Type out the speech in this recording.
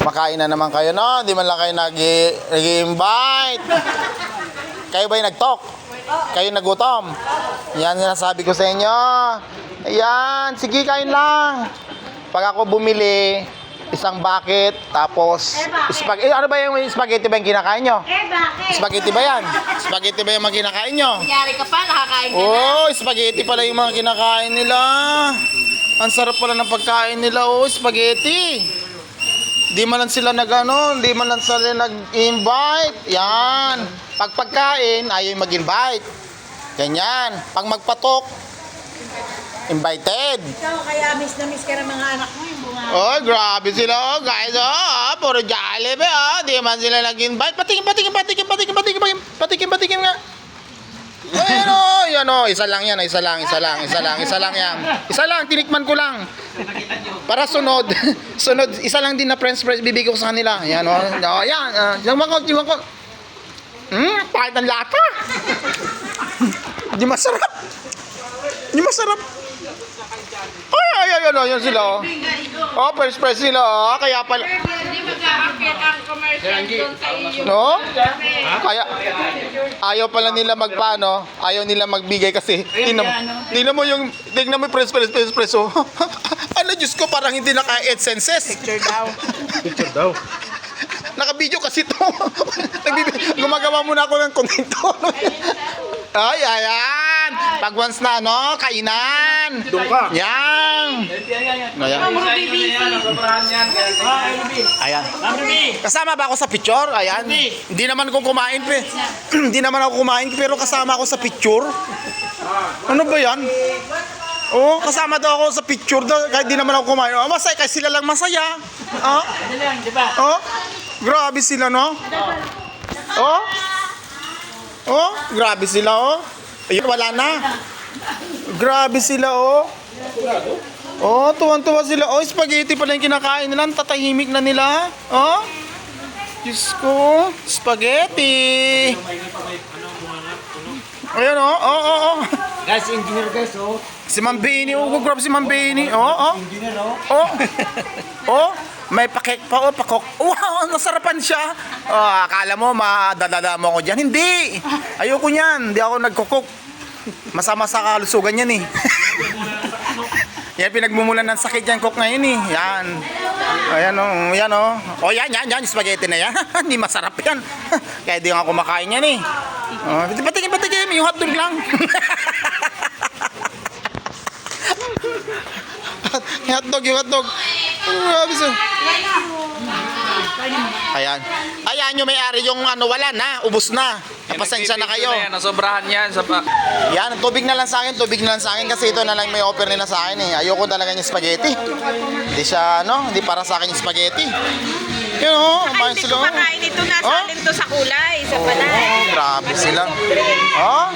Makain na naman kayo, no? Di man lang kayo nag-invite. Kayo ba'y nag-talk? Kayo nagutom? Yan yung nasabi ko sa inyo. Ayan, sige, kain lang. Pag ako bumili, isang bucket, tapos spaghetti. Ano ba yung spaghetti ba yung kinakain nyo? Bakit? Spaghetti ba yan? Spaghetti ba yung mga kinakain nyo? Nangyari ka pa, nakakain ka na. Oh, spaghetti pala yung mga kinakain nila. Ang sarap pala ng pagkain nila, oh, spaghetti. Di man lang sila di man lang sila nag-invite. Yan. Pag pagkain, ayaw mag-invite. Ganyan. Pag magpatok, invited. Ikaw, kaya miss na miss ka ng mga anak mo yung bunga. Oh, grabe sila, oh, guys, oh. Puro Jollibee, oh. Di man sila nag-invite. Patikim nga. Ayan, oh, yan, oh. Isa lang yan, isa lang yan. Isa lang, tinikman ko lang. Para sunod, isa lang din na french fries bibigay ko sa kanila. Yan, oh. Oh, yan, yung mangkot. Pahit ng lata. Di masarap. Ayun sila, oh. Oh, french fries sila, oh. Kaya pala. Hindi mag-a-appear ang commercial doon sa iyo. No? Kaya ayaw pala nila ayaw nila magbigay kasi tingnan mo yung french fries, oh. Ano, Diyos ko, parang hindi naka-8 senses. Picture daw. Naka-video kasi to. Gumagawa muna ako ng content to. Ay, ayan. Pag once na, kainan. Doon ka. Yan. Ayan. Ayan. Kasama ba ako sa picture? Ayan. Hindi naman ako kumain, Hindi naman ako kumain, pero kasama ako sa picture. Ano ba yan? Oh, kasama daw ako sa picture daw, kahit di naman ako kumain. Oh, masaya, kasi sila lang masaya. Oh? Oh? Grabe sila, no? Oh? Oh, grabe sila, oh. Ayun, wala na. Grabe sila, oh. Oh, tuwan-tuwa sila. Oh, spaghetti pala yung kinakain nila. Tatahimik na nila. Oh? Diyos ko, spaghetti. Ayan, oh. Guys, engineer guys, oh. Si Ma'am Benny, grabe si Ma'am Benny. Oh. Oh, may pakek pa, pakok. Wow, nasarapan siya. Oh, akala mo, madadada mo ako dyan. Hindi. Ayoko niyan. Hindi ako nagkukok. Masama sa kalusugan yan, eh. Yan, pinagmumulan ng sakit yan, cook ngayon, eh. Yan. Ayan, oh. Oh, yan, spaghetti na yan. Hindi masarap yan. Kaya di nga kumakain yan, eh. Oh, patikim, yung hotdog lang. Yung hotdog. Grabe siya. Ayan yung may-ari yung wala na, ubos na. Pasensya na kayo. Nasobrahan yan. Yan, tubig na lang sa akin kasi ito na lang may offer nila sa akin, eh. Ayoko talaga yung spaghetti. Hindi siya, hindi para sa akin yung spaghetti. Yun, Hindi ko makain ito, nasalin to sa kulay, sa palay. Grabe sila. Oh?